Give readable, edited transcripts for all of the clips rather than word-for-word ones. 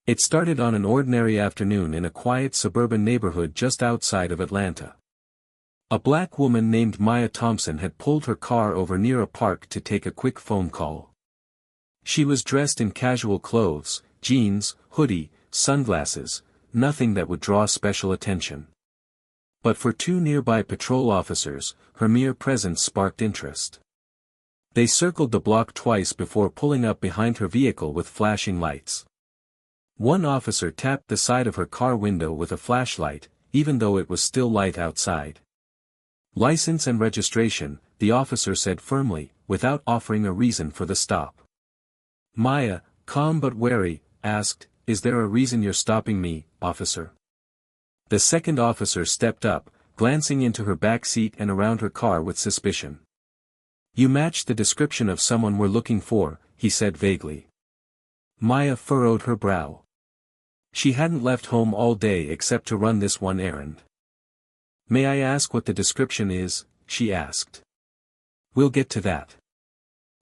It started on an ordinary afternoon in a quiet suburban neighborhood just outside of Atlanta. A black woman named Maya Thompson had pulled her car over near a park to take a quick phone call. She was dressed in casual clothes, jeans, hoodie, sunglasses, nothing that would draw special attention. But for two nearby patrol officers, her mere presence sparked interest. They circled the block twice before pulling up behind her vehicle with flashing lights. One officer tapped the side of her car window with a flashlight, even though it was still light outside. "License and registration," the officer said firmly, without offering a reason for the stop. Maya, calm but wary, asked, "Is there a reason you're stopping me, officer?" The second officer stepped up, glancing into her back seat and around her car with suspicion. "You match the description of someone we're looking for," he said vaguely. Maya furrowed her brow. She hadn't left home all day except to run this one errand. "May I ask what the description is?" she asked. "We'll get to that."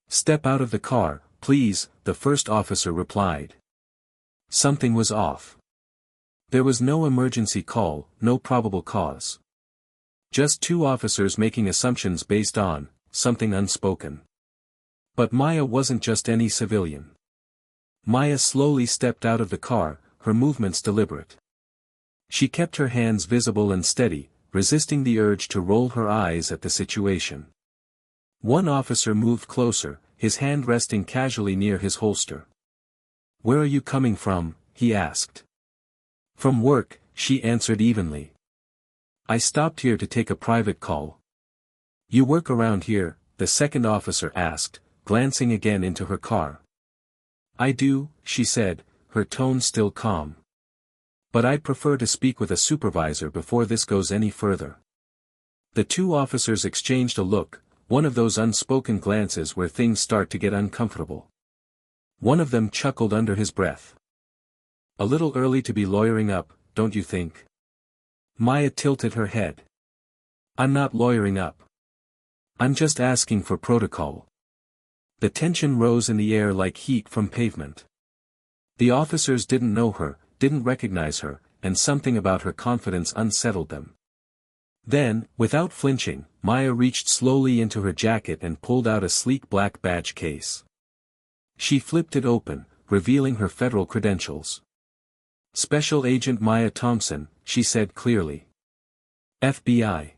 "Step out of the car, please," the first officer replied. Something was off. There was no emergency call, no probable cause. Just two officers making assumptions based on something unspoken. But Maya wasn't just any civilian. Maya slowly stepped out of the car, her movements deliberate. She kept her hands visible and steady, resisting the urge to roll her eyes at the situation. One officer moved closer, his hand resting casually near his holster. "Where are you coming from?" he asked. "From work," she answered evenly. "I stopped here to take a private call." "You work around here?" the second officer asked, glancing again into her car. "I do," she said, her tone still calm. "But I'd prefer to speak with a supervisor before this goes any further." The two officers exchanged a look, one of those unspoken glances where things start to get uncomfortable. One of them chuckled under his breath. "A little early to be lawyering up, don't you think?" Maya tilted her head. "I'm not lawyering up. I'm just asking for protocol." The tension rose in the air like heat from pavement. The officers didn't know her, didn't recognize her, and something about her confidence unsettled them. Then, without flinching, Maya reached slowly into her jacket and pulled out a sleek black badge case. She flipped it open, revealing her federal credentials. "Special Agent Maya Thompson," she said clearly. "FBI."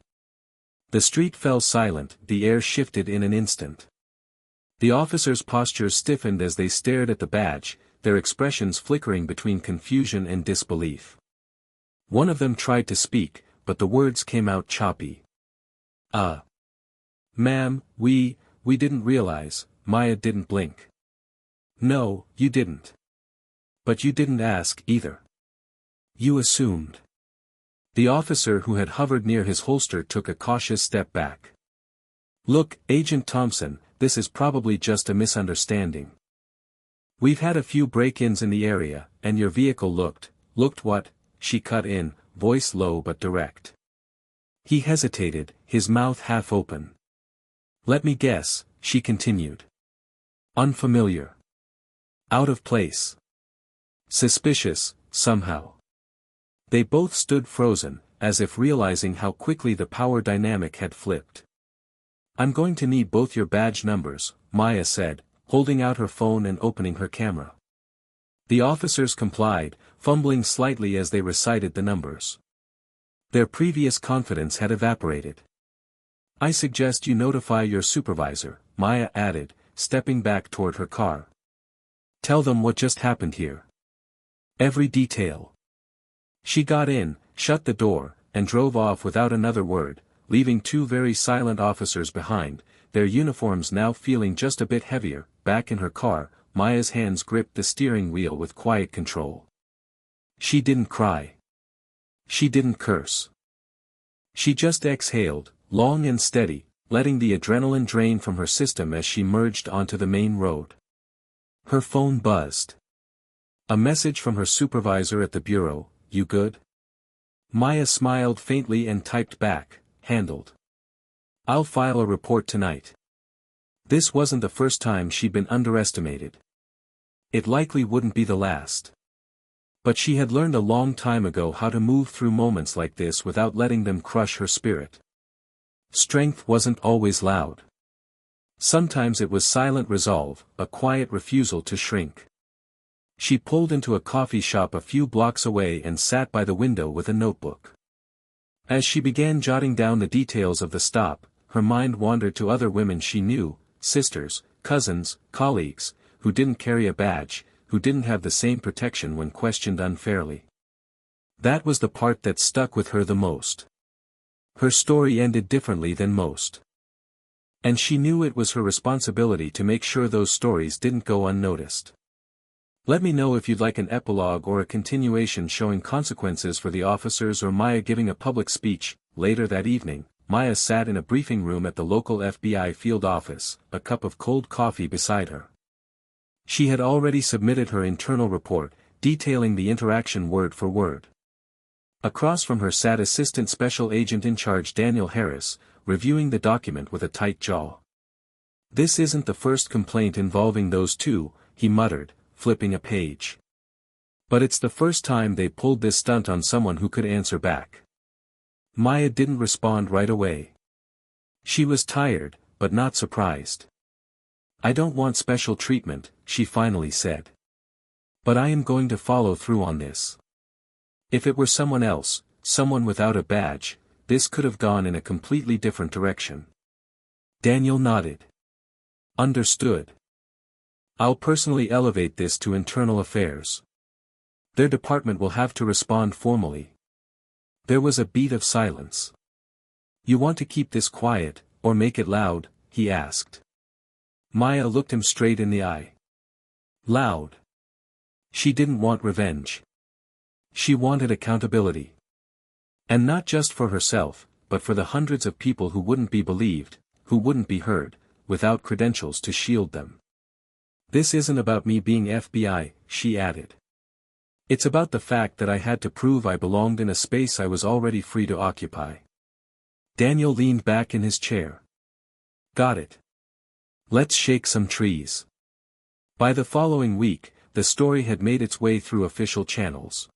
The street fell silent, the air shifted in an instant. The officers' postures stiffened as they stared at the badge, their expressions flickering between confusion and disbelief. One of them tried to speak, but the words came out choppy. Ma'am, we didn't realize." Maya didn't blink. "No, you didn't. But you didn't ask either. You assumed." The officer who had hovered near his holster took a cautious step back. "Look, Agent Thompson, this is probably just a misunderstanding. We've had a few break-ins in the area, and your vehicle looked what?" she cut in, voice low but direct. He hesitated, his mouth half open. "Let me guess," she continued. "Unfamiliar. Out of place. Suspicious, somehow." They both stood frozen, as if realizing how quickly the power dynamic had flipped. "I'm going to need both your badge numbers," Maya said, holding out her phone and opening her camera. The officers complied, fumbling slightly as they recited the numbers. Their previous confidence had evaporated. "I suggest you notify your supervisor," Maya added, stepping back toward her car. "Tell them what just happened here. Every detail." She got in, shut the door, and drove off without another word, leaving two very silent officers behind, their uniforms now feeling just a bit heavier. Back in her car, Maya's hands gripped the steering wheel with quiet control. She didn't cry. She didn't curse. She just exhaled, long and steady, letting the adrenaline drain from her system as she merged onto the main road. Her phone buzzed. A message from her supervisor at the bureau. "You good?" Maya smiled faintly and typed back, "Handled. I'll file a report tonight." This wasn't the first time she'd been underestimated. It likely wouldn't be the last. But she had learned a long time ago how to move through moments like this without letting them crush her spirit. Strength wasn't always loud. Sometimes it was silent resolve, a quiet refusal to shrink. She pulled into a coffee shop a few blocks away and sat by the window with a notebook. As she began jotting down the details of the stop, her mind wandered to other women she knew, sisters, cousins, colleagues, who didn't carry a badge, who didn't have the same protection when questioned unfairly. That was the part that stuck with her the most. Her story ended differently than most. And she knew it was her responsibility to make sure those stories didn't go unnoticed. Let me know if you'd like an epilogue or a continuation showing consequences for the officers or Maya giving a public speech. Later that evening, Maya sat in a briefing room at the local FBI field office, a cup of cold coffee beside her. She had already submitted her internal report, detailing the interaction word for word. Across from her sat Assistant Special Agent in Charge Daniel Harass, reviewing the document with a tight jaw. "This isn't the first complaint involving those two," he muttered, flipping a page. "But it's the first time they pulled this stunt on someone who could answer back." Maya didn't respond right away. She was tired, but not surprised. "I don't want special treatment," she finally said. "But I am going to follow through on this. If it were someone else, someone without a badge, this could have gone in a completely different direction." Daniel nodded. "Understood. I'll personally elevate this to internal affairs. Their department will have to respond formally." There was a beat of silence. "You want to keep this quiet, or make it loud?" he asked. Maya looked him straight in the eye. Loud. She didn't want revenge. She wanted accountability. And not just for herself, but for the hundreds of people who wouldn't be believed, who wouldn't be heard, without credentials to shield them. "This isn't about me being FBI," she added. "It's about the fact that I had to prove I belonged in a space I was already free to occupy." Daniel leaned back in his chair. "Got it. Let's shake some trees." By the following week, the story had made its way through official channels.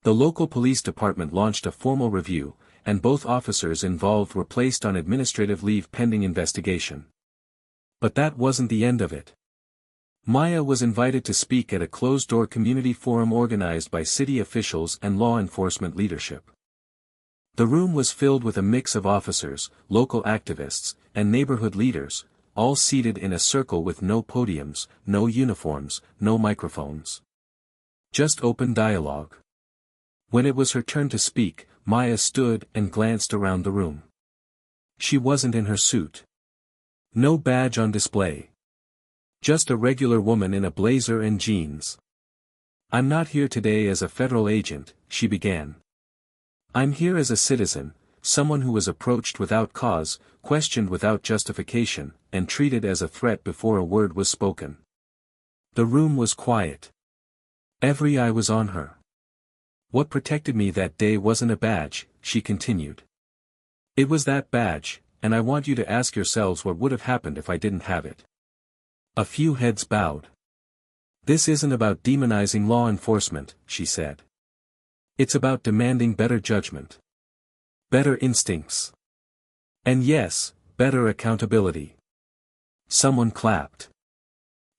The local police department launched a formal review, and both officers involved were placed on administrative leave pending investigation. But that wasn't the end of it. Maya was invited to speak at a closed-door community forum organized by city officials and law enforcement leadership. The room was filled with a mix of officers, local activists, and neighborhood leaders, all seated in a circle with no podiums, no uniforms, no microphones. Just open dialogue. When it was her turn to speak, Maya stood and glanced around the room. She wasn't in her suit. No badge on display. Just a regular woman in a blazer and jeans. "I'm not here today as a federal agent," she began. "I'm here as a citizen, someone who was approached without cause, questioned without justification, and treated as a threat before a word was spoken." The room was quiet. Every eye was on her. "What protected me that day wasn't a badge," she continued. "It was that badge, and I want you to ask yourselves what would have happened if I didn't have it." A few heads bowed. "This isn't about demonizing law enforcement," she said. "It's about demanding better judgment. Better instincts. And yes, better accountability." Someone clapped.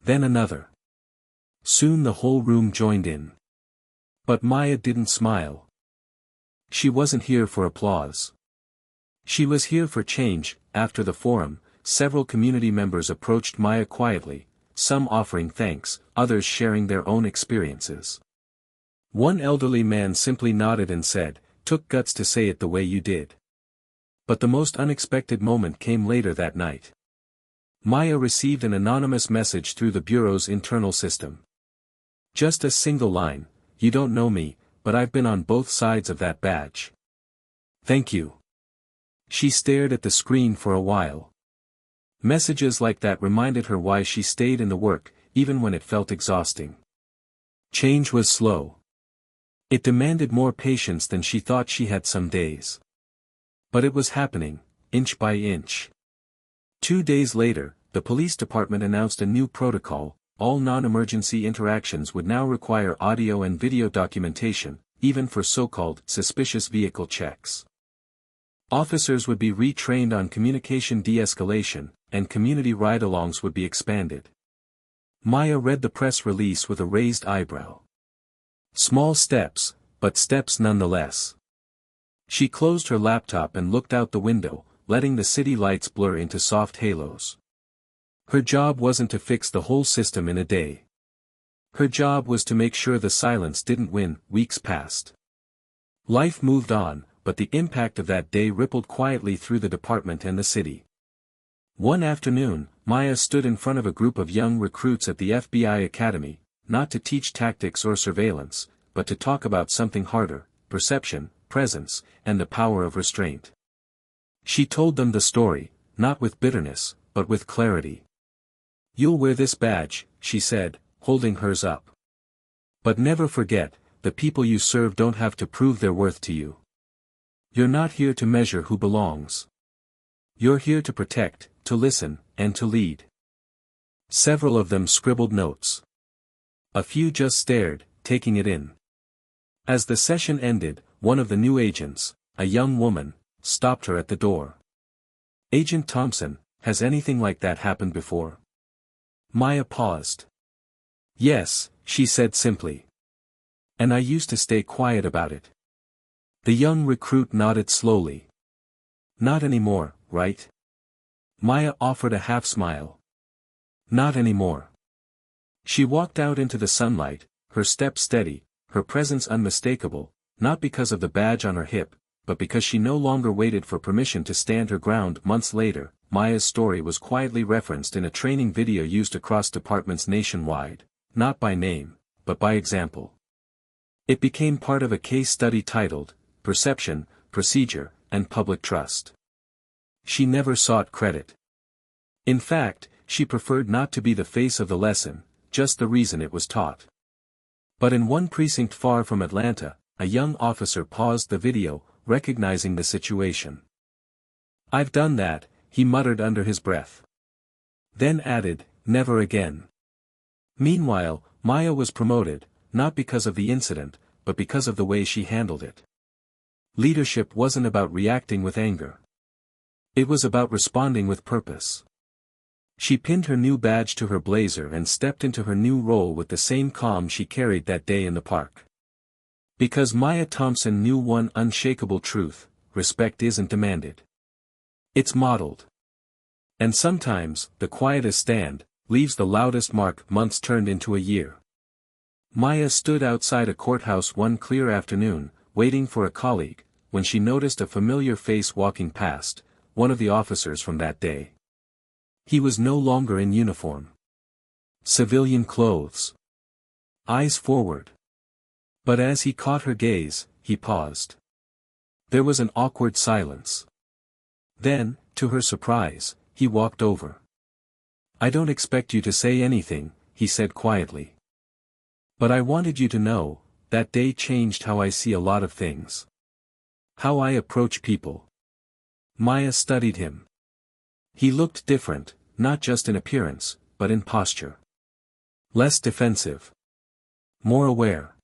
Then another. Soon the whole room joined in. But Maya didn't smile. She wasn't here for applause. She was here for change. After the forum, several community members approached Maya quietly, some offering thanks, others sharing their own experiences. One elderly man simply nodded and said, "Took guts to say it the way you did." But the most unexpected moment came later that night. Maya received an anonymous message through the Bureau's internal system. Just a single line, "You don't know me, but I've been on both sides of that badge. Thank you." She stared at the screen for a while. Messages like that reminded her why she stayed in the work, even when it felt exhausting. Change was slow. It demanded more patience than she thought she had some days. But it was happening, inch by inch. 2 days later, the police department announced a new protocol, all non-emergency interactions would now require audio and video documentation, even for so-called suspicious vehicle checks. Officers would be retrained on communication de-escalation, and community ride-alongs would be expanded. Maya read the press release with a raised eyebrow. Small steps, but steps nonetheless. She closed her laptop and looked out the window, letting the city lights blur into soft halos. Her job wasn't to fix the whole system in a day. Her job was to make sure the silence didn't win. Weeks passed. Life moved on, but the impact of that day rippled quietly through the department and the city. One afternoon, Maya stood in front of a group of young recruits at the FBI Academy, not to teach tactics or surveillance, but to talk about something harder: perception, presence, and the power of restraint. She told them the story, not with bitterness, but with clarity. "You'll wear this badge," she said, holding hers up. "But never forget, the people you serve don't have to prove their worth to you. You're not here to measure who belongs. You're here to protect, to listen, and to lead." Several of them scribbled notes. A few just stared, taking it in. As the session ended, one of the new agents, a young woman, stopped her at the door. "Agent Thompson, has anything like that happened before?" Maya paused. "Yes," she said simply. "And I used to stay quiet about it." The young recruit nodded slowly. "Not anymore, right?" Maya offered a half-smile. "Not anymore." She walked out into the sunlight, her step steady, her presence unmistakable, not because of the badge on her hip, but because she no longer waited for permission to stand her ground. Months later, Maya's story was quietly referenced in a training video used across departments nationwide, not by name, but by example. It became part of a case study titled, "Perception, Procedure, and Public Trust." She never sought credit. In fact, she preferred not to be the face of the lesson, just the reason it was taught. But in one precinct far from Atlanta, a young officer paused the video, recognizing the situation. "I've done that," he muttered under his breath. Then added, "Never again." Meanwhile, Maya was promoted, not because of the incident, but because of the way she handled it. Leadership wasn't about reacting with anger. It was about responding with purpose. She pinned her new badge to her blazer and stepped into her new role with the same calm she carried that day in the park. Because Maya Thompson knew one unshakable truth: respect isn't demanded. It's modeled. And sometimes, the quietest stand leaves the loudest mark. Months turned into a year. Maya stood outside a courthouse one clear afternoon, waiting for a colleague, when she noticed a familiar face walking past, one of the officers from that day. He was no longer in uniform. Civilian clothes. Eyes forward. But as he caught her gaze, he paused. There was an awkward silence. Then, to her surprise, he walked over. "I don't expect you to say anything," he said quietly. "But I wanted you to know, that day changed how I see a lot of things. How I approach people." Maya studied him. He looked different, not just in appearance, but in posture. Less defensive. More aware.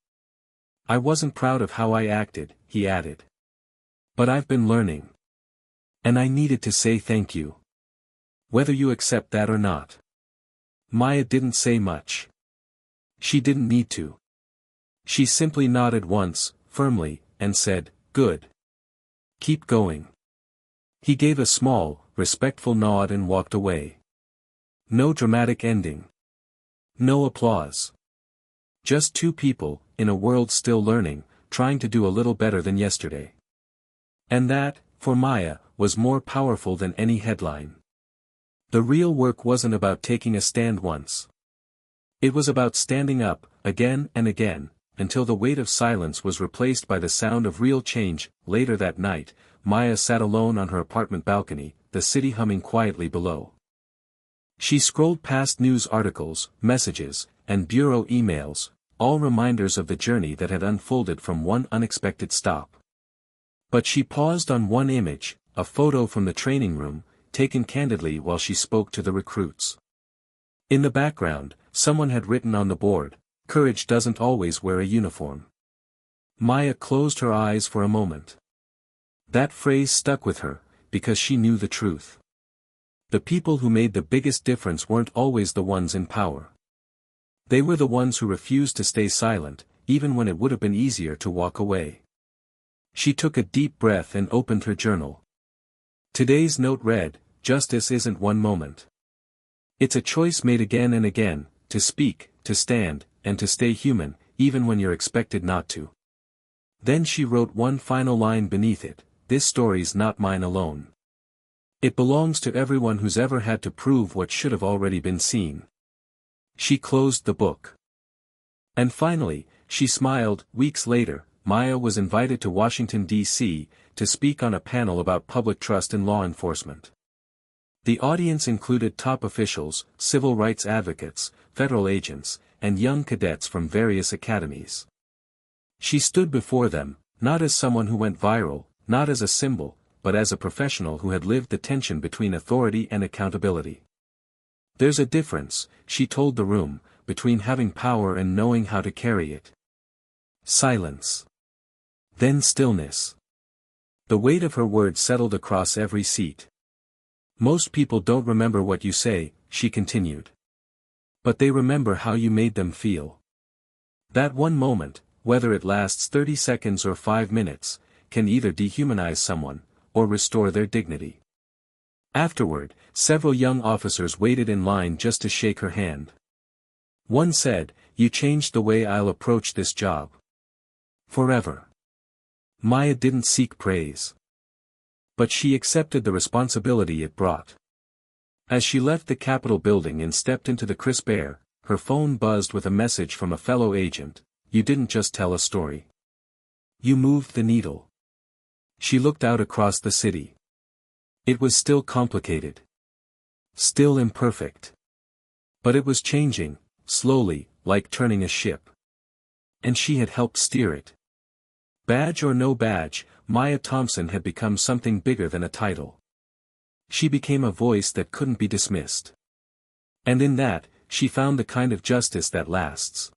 "I wasn't proud of how I acted," he added. "But I've been learning. And I needed to say thank you. Whether you accept that or not." Maya didn't say much. She didn't need to. She simply nodded once, firmly, and said, "Good. Keep going." He gave a small, respectful nod and walked away. No dramatic ending. No applause. Just two people, in a world still learning, trying to do a little better than yesterday. And that, for Maya, was more powerful than any headline. The real work wasn't about taking a stand once. It was about standing up, again and again, until the weight of silence was replaced by the sound of real change. Later that night, Maya sat alone on her apartment balcony, the city humming quietly below. She scrolled past news articles, messages, and bureau emails, all reminders of the journey that had unfolded from one unexpected stop. But she paused on one image, a photo from the training room, taken candidly while she spoke to the recruits. In the background, someone had written on the board, "Courage doesn't always wear a uniform." Maya closed her eyes for a moment. That phrase stuck with her, because she knew the truth. The people who made the biggest difference weren't always the ones in power. They were the ones who refused to stay silent, even when it would have been easier to walk away. She took a deep breath and opened her journal. Today's note read, "Justice isn't one moment. It's a choice made again and again, to speak, to stand, and to stay human, even when you're expected not to." Then she wrote one final line beneath it, "This story's not mine alone. It belongs to everyone who's ever had to prove what should have already been seen." She closed the book. And finally, she smiled. Weeks later, Maya was invited to Washington, D.C., to speak on a panel about public trust in law enforcement. The audience included top officials, civil rights advocates, federal agents, and young cadets from various academies. She stood before them, not as someone who went viral, not as a symbol, but as a professional who had lived the tension between authority and accountability. "There's a difference," she told the room, "between having power and knowing how to carry it." Silence. Then stillness. The weight of her words settled across every seat. "Most people don't remember what you say," she continued. "But they remember how you made them feel. That one moment, whether it lasts 30 seconds or 5 minutes, can either dehumanize someone, or restore their dignity." Afterward, several young officers waited in line just to shake her hand. One said, "You changed the way I'll approach this job. Forever." Maya didn't seek praise. But she accepted the responsibility it brought. As she left the Capitol building and stepped into the crisp air, her phone buzzed with a message from a fellow agent, "You didn't just tell a story. You moved the needle." She looked out across the city. It was still complicated. Still imperfect. But it was changing, slowly, like turning a ship. And she had helped steer it. Badge or no badge, Maya Thompson had become something bigger than a title. She became a voice that couldn't be dismissed. And in that, she found the kind of justice that lasts.